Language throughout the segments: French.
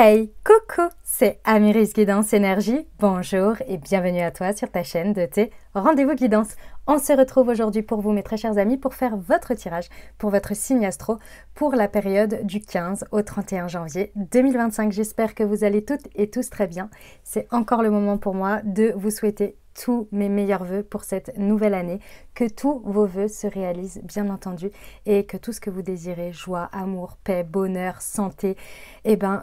Hey, coucou, c'est Amiris Guidance Énergie. Bonjour et bienvenue à toi sur ta chaîne de tes rendez-vous guidance. On se retrouve aujourd'hui pour vous, mes très chers amis, pour faire votre tirage pour votre signe astro pour la période du 15 au 31 janvier 2025. J'espère que vous allez toutes et tous très bien. C'est encore le moment pour moi de vous souhaiter tous mes meilleurs vœux pour cette nouvelle année, que tous vos vœux se réalisent bien entendu et que tout ce que vous désirez, joie, amour, paix, bonheur, santé,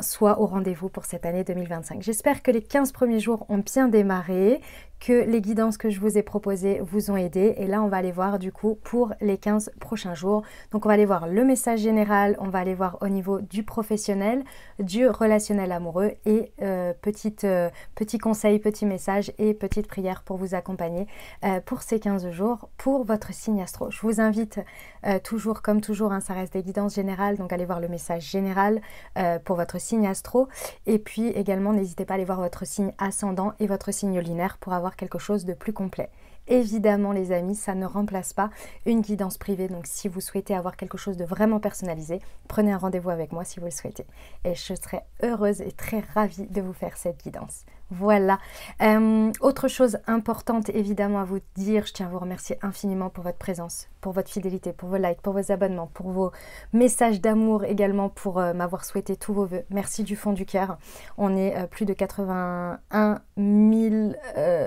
soit au rendez-vous pour cette année 2025. J'espère que les 15 premiers jours ont bien démarré, que les guidances que je vous ai proposées vous ont aidé. Et là, on va aller voir du coup pour les 15 prochains jours. Donc, on va aller voir le message général, on va aller voir au niveau du professionnel, du relationnel amoureux et petits conseils, petits messages et petites prières pour vous accompagner pour ces 15 jours pour votre signe astro. Je vous invite toujours, comme toujours, ça reste des guidances générales, donc allez voir le message général pour votre signe astro. Et puis également, n'hésitez pas à aller voir votre signe ascendant et votre signe lunaire pour avoir quelque chose de plus complet. Évidemment les amis, ça ne remplace pas une guidance privée, donc si vous souhaitez avoir quelque chose de vraiment personnalisé, prenez un rendez-vous avec moi si vous le souhaitez. Et je serai heureuse et très ravie de vous faire cette guidance. Voilà. Autre chose importante évidemment à vous dire, je tiens à vous remercier infiniment pour votre présence, pour votre fidélité, pour vos likes, pour vos abonnements, pour vos messages d'amour également, pour m'avoir souhaité tous vos vœux. Merci du fond du cœur. On est plus de 81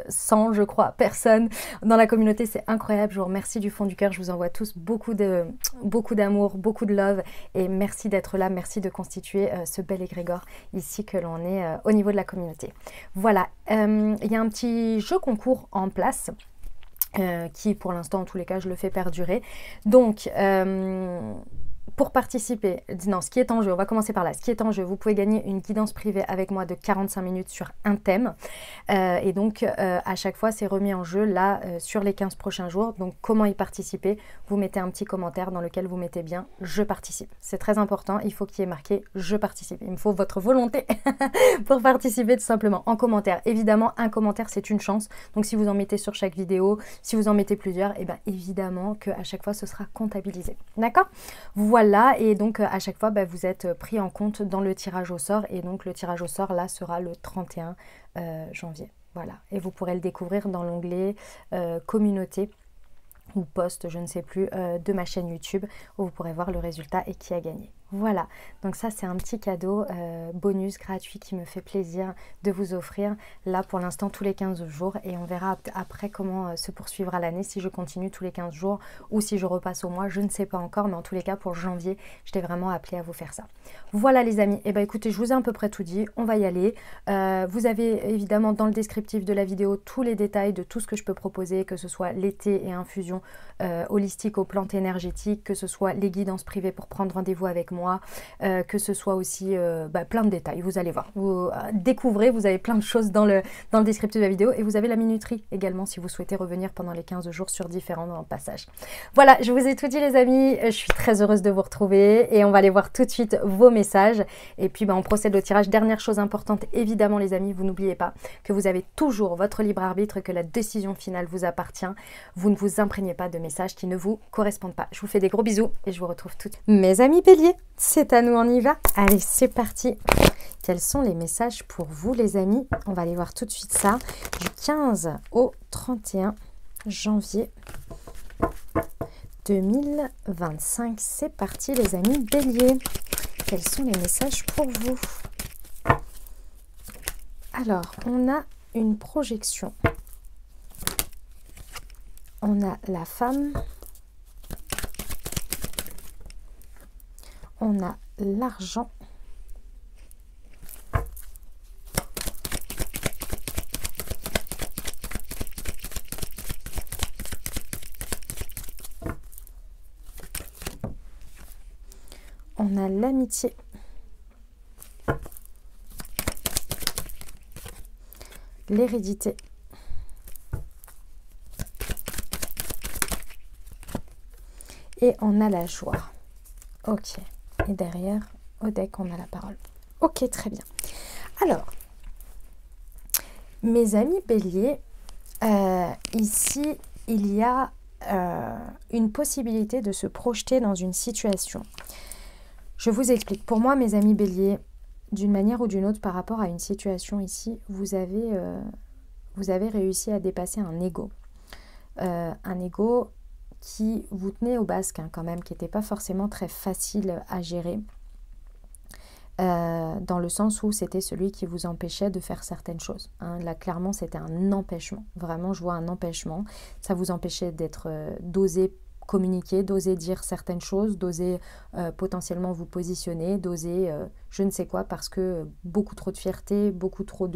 100 je crois personnes dans la communauté, c'est incroyable. Je vous remercie du fond du cœur. Je vous envoie tous beaucoup d'amour, beaucoup de love et merci d'être là, merci de constituer ce bel égrégore ici que l'on est au niveau de la communauté. Voilà, il y a un petit jeu concours en place qui pour l'instant en tous les cas je le fais perdurer. Donc pour participer, non, ce qui est en jeu, on va commencer par là. Ce qui est en jeu, vous pouvez gagner une guidance privée avec moi de 45 minutes sur un thème. Et donc, à chaque fois, c'est remis en jeu là sur les 15 prochains jours. Donc, comment y participer? Vous mettez un petit commentaire dans lequel vous mettez bien « Je participe ». C'est très important, il faut qu'il y ait marqué « Je participe ». Il me faut votre volonté pour participer tout simplement en commentaire. Évidemment, un commentaire, c'est une chance. Donc, si vous en mettez sur chaque vidéo, si vous en mettez plusieurs, et bien évidemment qu'à chaque fois, ce sera comptabilisé. D'accord? Voilà, et donc à chaque fois, vous êtes pris en compte dans le tirage au sort. Et donc le tirage au sort, là, sera le 31 janvier. Voilà, et vous pourrez le découvrir dans l'onglet communauté ou post, je ne sais plus, de ma chaîne YouTube où vous pourrez voir le résultat et qui a gagné. Voilà, donc ça c'est un petit cadeau bonus gratuit qui me fait plaisir de vous offrir là pour l'instant tous les 15 jours et on verra après comment se poursuivra l'année, si je continue tous les 15 jours ou si je repasse au mois, je ne sais pas encore, mais en tous les cas pour janvier, j'étais vraiment appelée à vous faire ça. Voilà les amis, et écoutez, je vous ai à peu près tout dit, on va y aller. Vous avez évidemment dans le descriptif de la vidéo tous les détails de tout ce que je peux proposer, que ce soit les thés et infusions holistiques aux plantes énergétiques, que ce soit les guidances privées pour prendre rendez-vous avec moi, que ce soit aussi plein de détails, vous allez voir, vous découvrez, vous avez plein de choses dans le descriptif de la vidéo et vous avez la minuterie également si vous souhaitez revenir pendant les 15 jours sur différents passages. Voilà, je vous ai tout dit les amis, je suis très heureuse de vous retrouver et on va aller voir tout de suite vos messages et puis on procède au tirage. Dernière chose importante, évidemment les amis, vous n'oubliez pas que vous avez toujours votre libre arbitre, que la décision finale vous appartient, vous ne vous imprégnez pas de messages qui ne vous correspondent pas. Je vous fais des gros bisous et je vous retrouve tout de suite. Mes amis béliers, c'est à nous, on y va. Allez, c'est parti. Quels sont les messages pour vous les amis? On va aller voir tout de suite ça. Du 15 au 31 janvier 2025. C'est parti les amis béliers. Quels sont les messages pour vous? Alors, on a une projection. On a la femme. On a l'argent. On a l'amitié. L'hérédité. Et on a la joie. Ok. Et derrière, au deck, on a la parole. Ok, très bien. Alors, mes amis béliers, ici, il y a une possibilité de se projeter dans une situation. Je vous explique. Pour moi, mes amis béliers, d'une manière ou d'une autre, par rapport à une situation ici, vous avez réussi à dépasser un ego. Un ego qui vous tenait au basque hein, quand même, qui n'était pas forcément très facile à gérer, dans le sens où c'était celui qui vous empêchait de faire certaines choses. Hein. Là, clairement, c'était un empêchement. Vraiment, je vois un empêchement. Ça vous empêchait d'oser communiquer, d'oser dire certaines choses, d'oser potentiellement vous positionner, d'oser je ne sais quoi, parce que beaucoup trop de fierté, beaucoup trop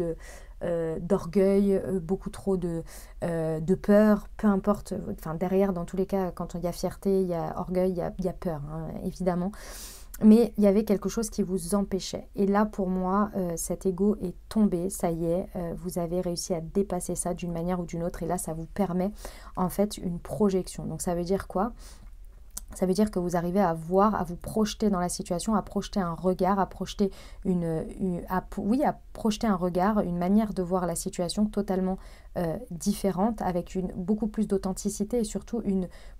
d'orgueil, beaucoup trop de peur, peu importe, enfin derrière dans tous les cas quand il y a fierté, il y a orgueil, il y a peur hein, évidemment, mais il y avait quelque chose qui vous empêchait et là pour moi cet ego est tombé, ça y est, vous avez réussi à dépasser ça d'une manière ou d'une autre et là ça vous permet en fait une projection. Donc ça veut dire quoi ? Ça veut dire que vous arrivez à voir, à vous projeter dans la situation, à projeter un regard, à projeter à projeter un regard, une manière de voir la situation totalement différente, avec beaucoup plus d'authenticité et surtout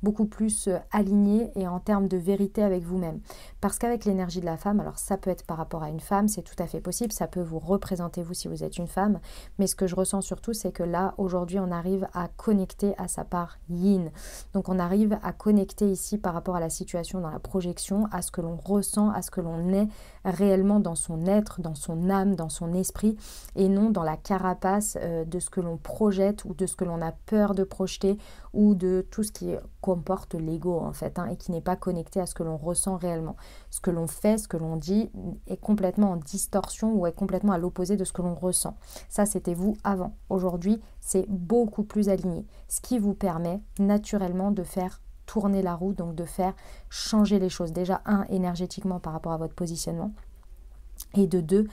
beaucoup plus alignée et en termes de vérité avec vous-même. Parce qu'avec l'énergie de la femme, alors ça peut être par rapport à une femme, c'est tout à fait possible, ça peut vous représenter vous si vous êtes une femme, mais ce que je ressens surtout, c'est que là, aujourd'hui, on arrive à connecter à sa part yin. Donc on arrive à connecter ici par rapport à la situation, dans la projection, à ce que l'on ressent, à ce que l'on est réellement dans son être, dans son âme, dans son esprit, et non dans la carapace de ce que l'on projette ou de ce que l'on a peur de projeter ou de tout ce qui comporte l'ego en fait, hein, et qui n'est pas connecté à ce que l'on ressent réellement. Ce que l'on fait, ce que l'on dit est complètement en distorsion ou est complètement à l'opposé de ce que l'on ressent. Ça, c'était vous avant. Aujourd'hui, c'est beaucoup plus aligné, ce qui vous permet naturellement de faire tourner la roue, donc de faire changer les choses. Déjà, énergétiquement par rapport à votre positionnement, et de deux,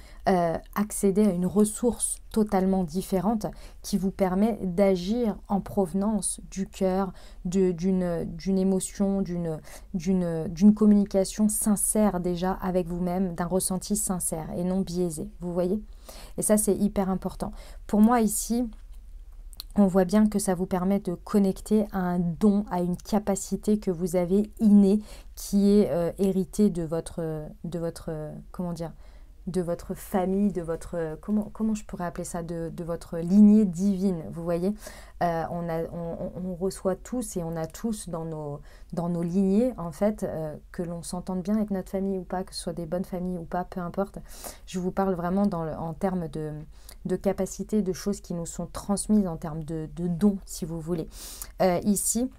accéder à une ressource totalement différente qui vous permet d'agir en provenance du cœur, d'une émotion, d'une communication sincère déjà avec vous-même, d'un ressenti sincère et non biaisé, vous voyez? Et ça, c'est hyper important. Pour moi, ici, on voit bien que ça vous permet de connecter à un don, à une capacité que vous avez innée, qui est héritée de votre comment dire, de votre famille, de votre, comment je pourrais appeler ça, de votre lignée divine, vous voyez. On reçoit tous et on a tous dans nos lignées, en fait, que l'on s'entende bien avec notre famille ou pas, que ce soit des bonnes familles ou pas, peu importe. Je vous parle vraiment en termes de capacités, de choses qui nous sont transmises, en termes de dons, si vous voulez. Ici,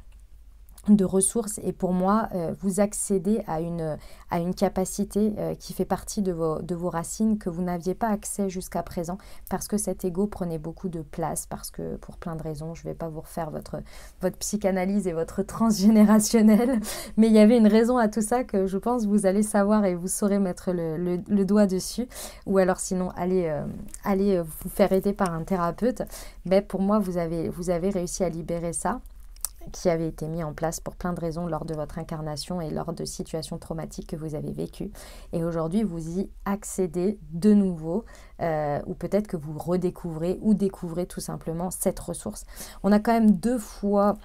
de ressources, et pour moi vous accédez à une capacité qui fait partie de vos racines, que vous n'aviez pas accès jusqu'à présent, parce que cet ego prenait beaucoup de place, parce que pour plein de raisons, je ne vais pas vous refaire votre psychanalyse et votre transgénérationnel, mais il y avait une raison à tout ça que je pense vous allez savoir et vous saurez mettre le doigt dessus, ou alors sinon allez vous faire aider par un thérapeute. Mais pour moi vous avez réussi à libérer ça, qui avait été mis en place pour plein de raisons lors de votre incarnation et lors de situations traumatiques que vous avez vécues. Et aujourd'hui, vous y accédez de nouveau, ou peut-être que vous redécouvrez ou découvrez tout simplement cette ressource. On a quand même 2 fois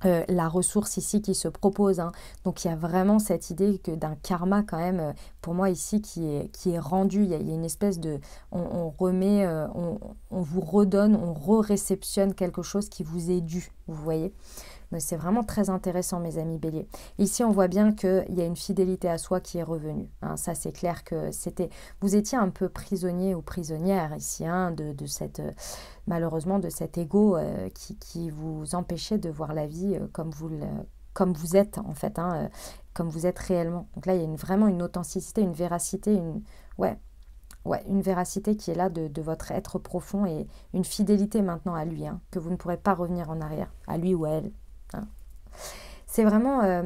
la ressource ici qui se propose, hein. Donc il y a vraiment cette idée d'un karma quand même, pour moi ici, qui est rendu. Il y a une espèce de, on remet, on vous redonne, on re-réceptionne quelque chose qui vous est dû, vous voyez. C'est vraiment très intéressant, mes amis béliers. Ici, on voit bien qu'il y a une fidélité à soi qui est revenue, hein. Ça, c'est clair que vous étiez un peu prisonnier ou prisonnière ici, hein, malheureusement, de cet ego qui vous empêchait de voir la vie comme vous êtes, en fait, hein, comme vous êtes réellement. Donc là, il y a vraiment une authenticité, une véracité, une véracité qui est là de votre être profond, et une fidélité maintenant à lui, hein, que vous ne pourrez pas revenir en arrière, à lui ou à elle. Hein. C'est vraiment,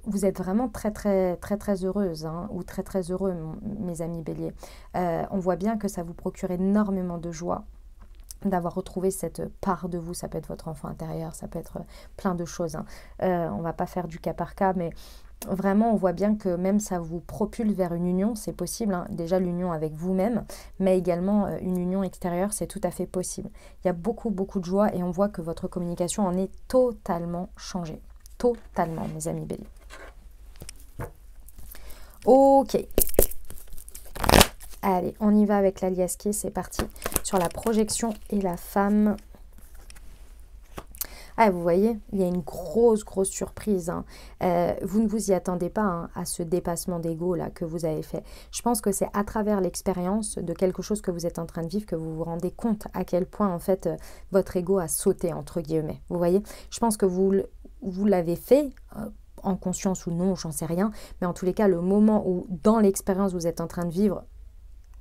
vous êtes vraiment très très très très heureuse, hein, ou très très heureux, mes amis béliers. On voit bien que ça vous procure énormément de joie d'avoir retrouvé cette part de vous. Ça peut être votre enfant intérieur, ça peut être plein de choses, hein. On va pas faire du cas par cas, mais vraiment, on voit bien que même ça vous propulse vers une union, c'est possible, hein. Déjà l'union avec vous-même, mais également une union extérieure, c'est tout à fait possible. Il y a beaucoup, beaucoup de joie, et on voit que votre communication en est totalement changée. Totalement, mes amis béliers. Ok. Allez, on y va avec la liesse qui est, c'est parti. Sur la projection et la femme. Ah, vous voyez, il y a une grosse surprise. Hein. Vous ne vous y attendez pas hein, à ce dépassement d'ego là que vous avez fait. Je pense que c'est à travers l'expérience de quelque chose que vous êtes en train de vivre que vous vous rendez compte à quel point en fait votre ego a sauté entre guillemets. Vous voyez, je pense que vous l'avez fait en conscience ou non, j'en sais rien. Mais en tous les cas, le moment où dans l'expérience vous êtes en train de vivre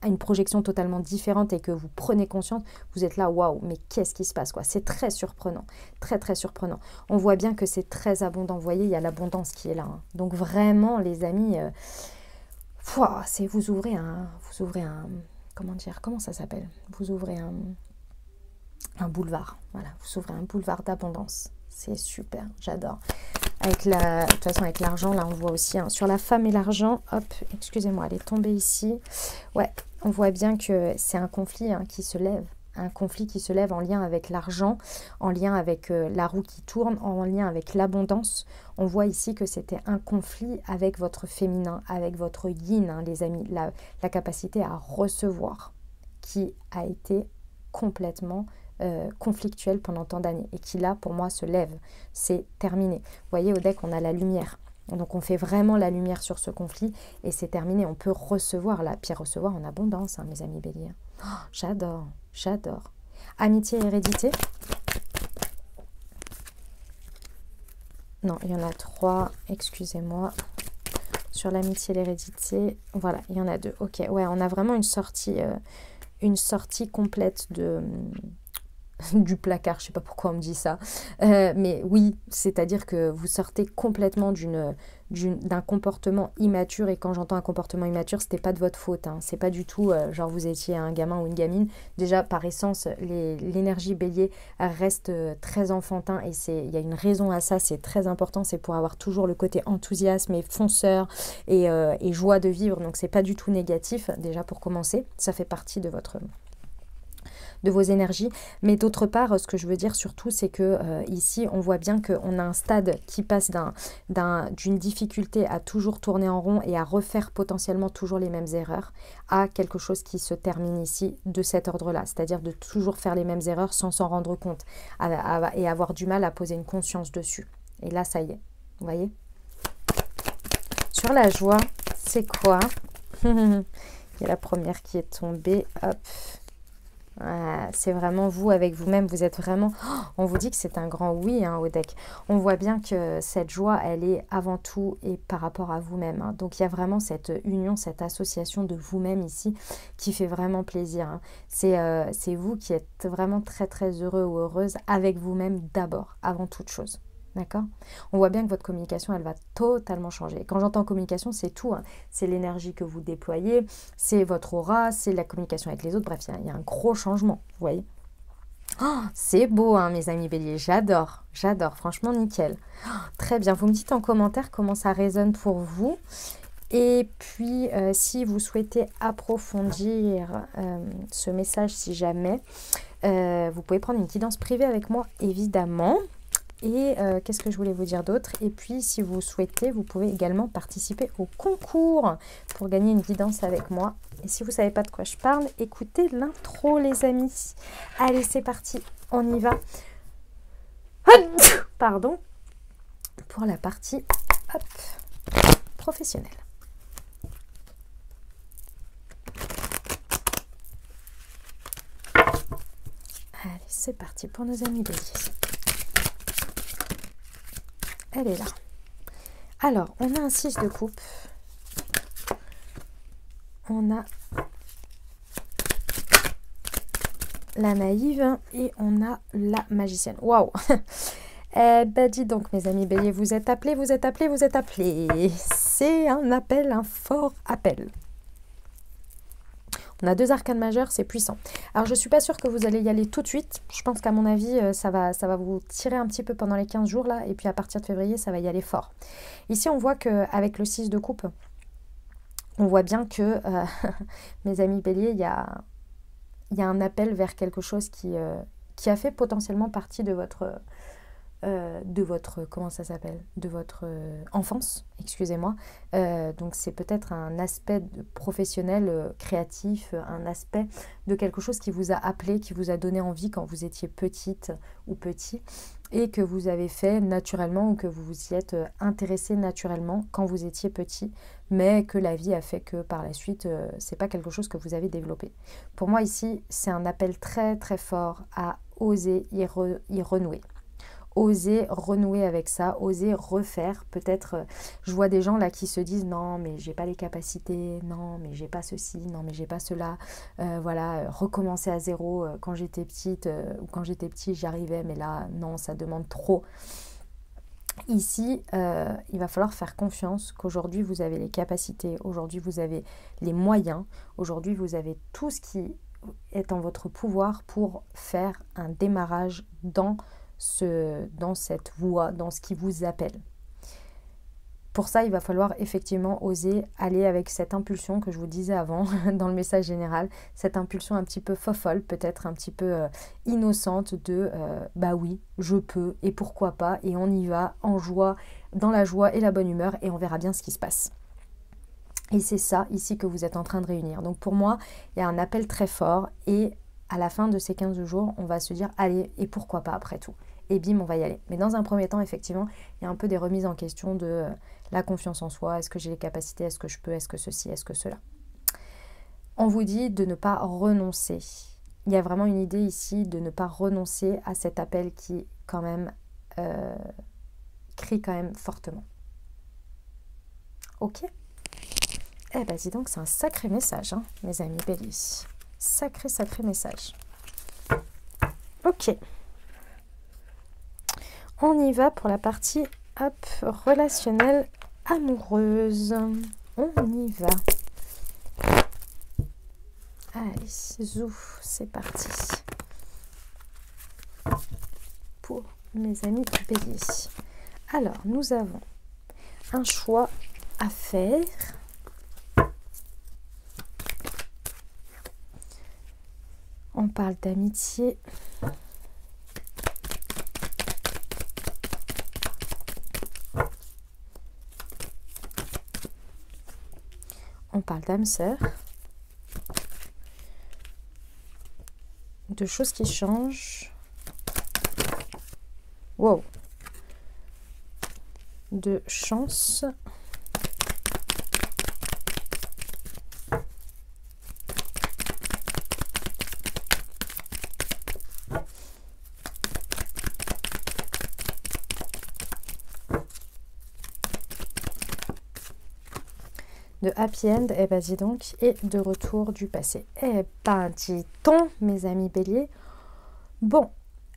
une projection totalement différente et que vous prenez conscience, vous êtes là, waouh, mais qu'est-ce qui se passe quoi? C'est très surprenant, très surprenant. On voit bien que c'est très abondant, vous voyez, il y a l'abondance qui est là. Hein. Donc vraiment, les amis, c'est vous ouvrez un, comment dire, comment ça s'appelle? Vous ouvrez un boulevard, voilà, vous ouvrez un boulevard d'abondance. C'est super, j'adore. De toute façon, avec l'argent, là, on voit aussi. Hein, sur la femme et l'argent, hop, excusez-moi, elle est tombée ici. Ouais, on voit bien que c'est un conflit hein, qui se lève. Un conflit qui se lève en lien avec l'argent, en lien avec la roue qui tourne, en lien avec l'abondance. On voit ici que c'était un conflit avec votre féminin, avec votre yin, hein, les amis. La capacité à recevoir qui a été complètement conflictuel pendant tant d'années et qui là pour moi se lève, c'est terminé. Vous voyez au deck on a la lumière, donc on fait vraiment la lumière sur ce conflit et c'est terminé, on peut recevoir là, puis recevoir en abondance hein, mes amis béliers. Oh, j'adore. Amitié et hérédité. Non, il y en a 3, excusez-moi. Sur l'amitié et l'hérédité, voilà, il y en a 2. Ok, ouais, on a vraiment une sortie complète du placard, je sais pas pourquoi on me dit ça, mais oui, c'est-à-dire que vous sortez complètement d'un comportement immature, et quand j'entends un comportement immature, c'était pas de votre faute, hein. C'est pas du tout genre vous étiez un gamin ou une gamine, déjà par essence, l'énergie bélier reste très enfantin, et il y a une raison à ça, c'est très important, c'est pour avoir toujours le côté enthousiasme et fonceur, et joie de vivre, donc c'est pas du tout négatif, déjà pour commencer, ça fait partie de vos énergies, mais d'autre part, ce que je veux dire surtout, c'est que ici, on voit bien qu'on a un stade qui passe d'une difficulté à toujours tourner en rond et à refaire potentiellement toujours les mêmes erreurs, à quelque chose qui se termine ici de cet ordre-là, c'est-à-dire de toujours faire les mêmes erreurs sans s'en rendre compte, et avoir du mal à poser une conscience dessus. Et là, ça y est, vous voyez? Sur la joie, c'est quoi? Il y a la première qui est tombée, hop. C'est vraiment vous avec vous-même, vous êtes vraiment... on vous dit que c'est un grand oui hein, au deck. On voit bien que cette joie, elle est avant tout et par rapport à vous-même. Hein. Donc il y a vraiment cette union, cette association de vous-même ici qui fait vraiment plaisir. Hein. C'est vous qui êtes vraiment très heureux ou heureuse avec vous-même d'abord, avant toute chose. D'accord? On voit bien que votre communication, elle va totalement changer. Quand j'entends communication, c'est tout. Hein. C'est l'énergie que vous déployez, c'est votre aura, c'est la communication avec les autres. Bref, il y a un gros changement, vous voyez? Oh, c'est beau, hein, mes amis béliers. J'adore, franchement, nickel. Oh, très bien, vous me dites en commentaire comment ça résonne pour vous. Et puis, si vous souhaitez approfondir ce message, si jamais, vous pouvez prendre une guidance privée avec moi, évidemment. Et qu'est-ce que je voulais vous dire d'autre? Et puis, si vous souhaitez, vous pouvez également participer au concours pour gagner une guidance avec moi. Et si vous ne savez pas de quoi je parle, écoutez l'intro, les amis. Allez, c'est parti, on y va. Pardon. Pour la partie hop, professionnelle. Allez, c'est parti pour nos amis béliers. Elle est là. Alors, on a un 6 de coupe. On a la naïve et on a la magicienne. Waouh! Eh ben, dis donc, mes amis béliers, vous êtes appelés, vous êtes appelés, vous êtes appelés. C'est un appel, un fort appel. On a 2 arcanes majeures, c'est puissant. Alors, je ne suis pas sûre que vous allez y aller tout de suite. Je pense qu'à mon avis, ça va vous tirer un petit peu pendant les 15 jours, là. Et puis, à partir de février, ça va y aller fort. Ici, on voit qu'avec le 6 de coupe, on voit bien que, mes amis béliers, il y a un appel vers quelque chose qui a fait potentiellement partie de votre de votre, comment ça s'appelle, de votre enfance, excusez-moi. Donc c'est peut-être un aspect professionnel, créatif, un aspect de quelque chose qui vous a appelé, qui vous a donné envie quand vous étiez petite ou petit, et que vous avez fait naturellement ou que vous vous y êtes intéressé naturellement quand vous étiez petit, mais que la vie a fait que par la suite, c'est pas quelque chose que vous avez développé. Pour moi ici, c'est un appel très très fort à oser y renouer. Oser renouer avec ça, oser refaire. Peut-être, je vois des gens là qui se disent non mais j'ai pas les capacités, non mais j'ai pas ceci, non mais j'ai pas cela, voilà, recommencer à zéro. Quand j'étais petite ou quand j'étais petit j'y arrivais, mais là non, ça demande trop. Ici, il va falloir faire confiance qu'aujourd'hui vous avez les capacités, aujourd'hui vous avez les moyens, aujourd'hui vous avez tout ce qui est en votre pouvoir pour faire un démarrage dans cette voie, dans ce qui vous appelle. Pour ça, il va falloir effectivement oser aller avec cette impulsion que je vous disais avant dans le message général, cette impulsion un petit peu fofolle, peut-être un petit peu innocente de bah oui, je peux et pourquoi pas, et on y va en joie, dans la joie et la bonne humeur, et on verra bien ce qui se passe. Et c'est ça ici que vous êtes en train de réunir. Donc pour moi, il y a un appel très fort, et à la fin de ces 15 jours, on va se dire allez, et pourquoi pas après tout. Et bim, on va y aller. Mais dans un premier temps, effectivement, il y a un peu des remises en question de la confiance en soi. Est-ce que j'ai les capacités? Est-ce que je peux? Est-ce que ceci? Est-ce que cela? On vous dit de ne pas renoncer. Il y a vraiment une idée ici de ne pas renoncer à cet appel qui, quand même, crie quand même fortement. Ok? Eh ben, dis donc, c'est un sacré message, hein, mes amis Bélier. Sacré, sacré message. Ok. On y va pour la partie hop, relationnelle amoureuse. On y va. Allez, zouf, c'est parti. Pour mes amis Bélier. Alors, nous avons un choix à faire. On parle d'amitié. On parle d'âme sœur, de choses qui changent, wow, de chance, de happy end, et ben dis donc, et de retour du passé. Et ben dis-donc, mes amis Bélier, bon,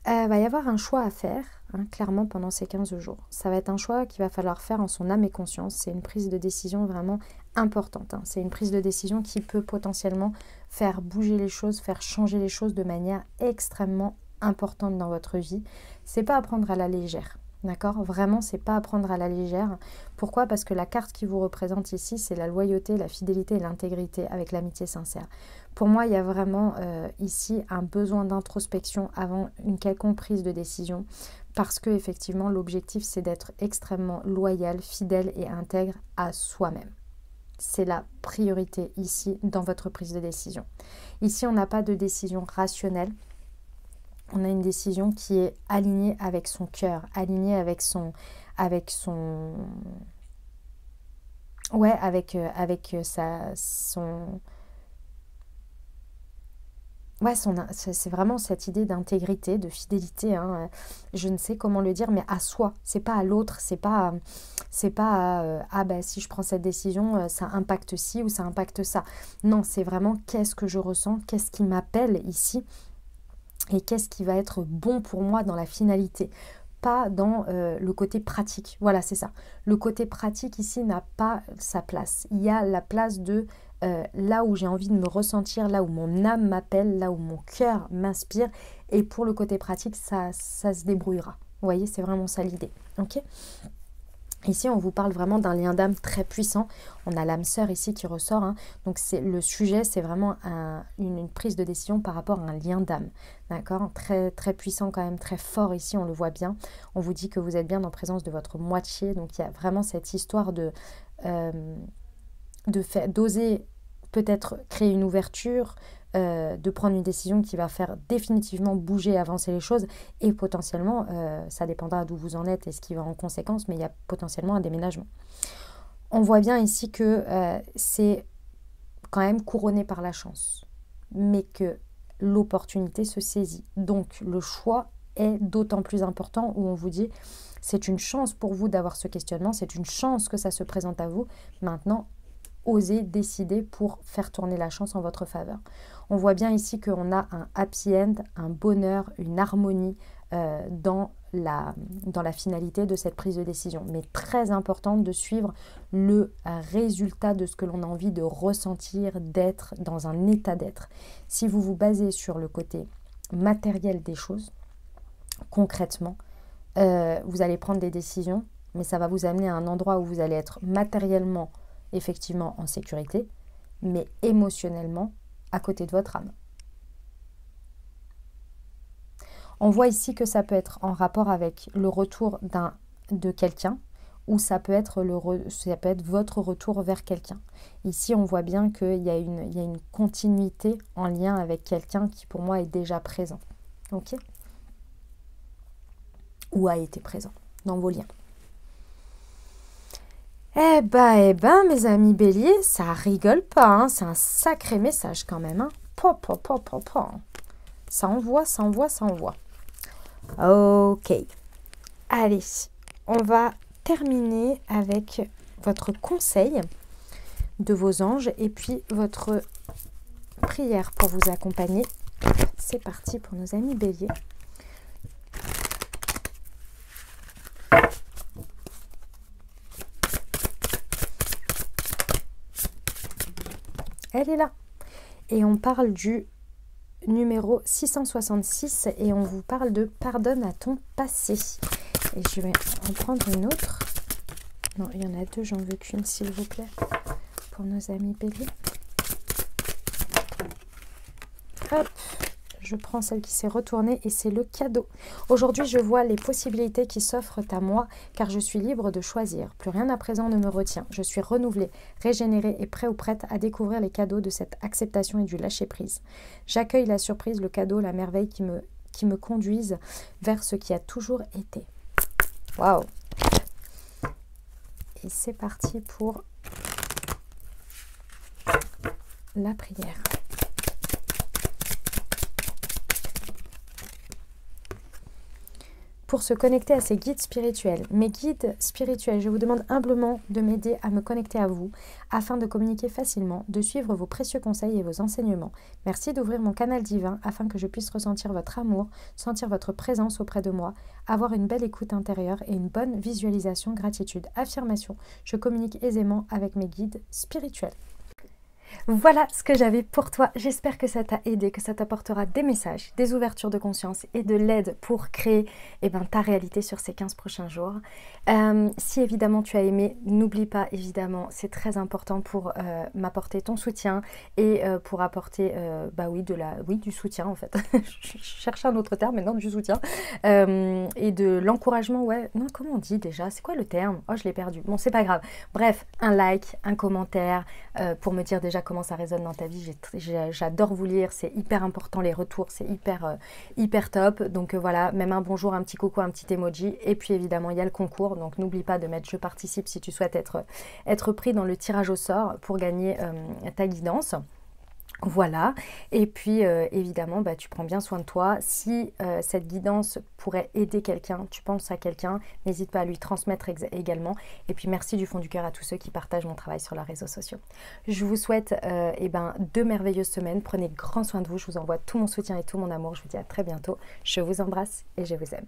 va y avoir un choix à faire, hein, clairement pendant ces 15 jours. Ça va être un choix qu'il va falloir faire en son âme et conscience. C'est une prise de décision vraiment importante, hein. C'est une prise de décision qui peut potentiellement faire bouger les choses, faire changer les choses de manière extrêmement importante dans votre vie. C'est pas à prendre à la légère. D'accord? Vraiment, c'est pas à prendre à la légère. Pourquoi? Parce que la carte qui vous représente ici, c'est la loyauté, la fidélité et l'intégrité avec l'amitié sincère. Pour moi, il y a vraiment ici un besoin d'introspection avant une quelconque prise de décision, parce que effectivement, l'objectif, c'est d'être extrêmement loyal, fidèle et intègre à soi-même. C'est la priorité ici dans votre prise de décision. Ici, on n'a pas de décision rationnelle. On a une décision qui est alignée avec son cœur, alignée avec son ouais, ouais, c'est vraiment cette idée d'intégrité, de fidélité, hein. Je ne sais comment le dire, mais à soi, c'est pas à l'autre, c'est pas ah ben si je prends cette décision, ça impacte ci ou ça impacte ça. Non, c'est vraiment qu'est-ce que je ressens, qu'est-ce qui m'appelle ici, et qu'est-ce qui va être bon pour moi dans la finalité, pas dans le côté pratique. Voilà, c'est ça. Le côté pratique ici n'a pas sa place. Il y a la place de là où j'ai envie de me ressentir, là où mon âme m'appelle, là où mon cœur m'inspire. Et pour le côté pratique, ça se débrouillera. Vous voyez, c'est vraiment ça l'idée. Ok ? Ici, on vous parle vraiment d'un lien d'âme très puissant. On a l'âme sœur ici qui ressort. Hein. Donc, le sujet, c'est vraiment une prise de décision par rapport à un lien d'âme. D'accord? Très, très puissant quand même, très fort ici, on le voit bien. On vous dit que vous êtes bien en présence de votre moitié. Donc, il y a vraiment cette histoire d'oser peut-être créer une ouverture, de prendre une décision qui va faire définitivement bouger, avancer les choses et potentiellement, ça dépendra d'où vous en êtes et ce qui va en conséquence, mais il y a potentiellement un déménagement. On voit bien ici que c'est quand même couronné par la chance, mais que l'opportunité se saisit. Donc le choix est d'autant plus important où on vous dit c'est une chance pour vous d'avoir ce questionnement, c'est une chance que ça se présente à vous. Maintenant, osez décider pour faire tourner la chance en votre faveur. On voit bien ici qu'on a un happy end, un bonheur, une harmonie dans la finalité de cette prise de décision. Mais très important de suivre le résultat de ce que l'on a envie de ressentir, d'être dans un état d'être. Si vous vous basez sur le côté matériel des choses, concrètement, vous allez prendre des décisions, mais ça va vous amener à un endroit où vous allez être matériellement effectivement en sécurité, mais émotionnellement à côté de votre âme. On voit ici que ça peut être en rapport avec le retour de quelqu'un, ou ça peut être votre retour vers quelqu'un. Ici, on voit bien qu'il y a une continuité en lien avec quelqu'un qui pour moi est déjà présent. Ok? Ou a été présent dans vos liens. Eh ben, mes amis béliers, ça rigole pas, hein. C'est un sacré message quand même. Hein. Ça envoie. Ok. Allez, on va terminer avec votre conseil de vos anges et puis votre prière pour vous accompagner. C'est parti pour nos amis béliers. Elle est là. Et on parle du numéro 666 et on vous parle de pardonne à ton passé. Et je vais en prendre une autre. Non, il y en a deux, j'en veux qu'une s'il vous plaît. Pour nos amis béliers. Hop, je prends celle qui s'est retournée et c'est le cadeau. Aujourd'hui, je vois les possibilités qui s'offrent à moi car je suis libre de choisir. Plus rien à présent ne me retient. Je suis renouvelée, régénérée et prêt ou prête à découvrir les cadeaux de cette acceptation et du lâcher-prise. J'accueille la surprise, le cadeau, la merveille qui me conduisent vers ce qui a toujours été. Waouh! Et c'est parti pour la prière. Pour se connecter à ces guides spirituels. Mes guides spirituels, je vous demande humblement de m'aider à me connecter à vous afin de communiquer facilement, de suivre vos précieux conseils et vos enseignements. Merci d'ouvrir mon canal divin afin que je puisse ressentir votre amour, sentir votre présence auprès de moi, avoir une belle écoute intérieure et une bonne visualisation, gratitude, affirmation. Je communique aisément avec mes guides spirituels. Voilà ce que j'avais pour toi. J'espère que ça t'a aidé, que ça t'apportera des messages, des ouvertures de conscience et de l'aide pour créer ta réalité sur ces 15 prochains jours. Si évidemment tu as aimé, n'oublie pas évidemment, c'est très important pour m'apporter ton soutien et pour apporter du soutien en fait. Je cherchais un autre terme, mais non, du soutien. Et de l'encouragement, comment on dit déjà? C'est quoi le terme? Oh, je l'ai perdu. Bon, c'est pas grave. Bref, un like, un commentaire pour me dire déjà comment ça résonne dans ta vie. J'adore vous lire, c'est hyper important, les retours, c'est hyper top. Donc voilà, même un bonjour, un petit coucou, un petit emoji. Et puis évidemment, il y a le concours, donc n'oublie pas de mettre je participe si tu souhaites être pris dans le tirage au sort pour gagner ta guidance. Voilà, et puis évidemment, tu prends bien soin de toi. Si cette guidance pourrait aider quelqu'un, tu penses à quelqu'un, n'hésite pas à lui transmettre également. Et puis merci du fond du cœur à tous ceux qui partagent mon travail sur leurs réseaux sociaux. Je vous souhaite 2 merveilleuses semaines. Prenez grand soin de vous, je vous envoie tout mon soutien et tout mon amour. Je vous dis à très bientôt. Je vous embrasse et je vous aime.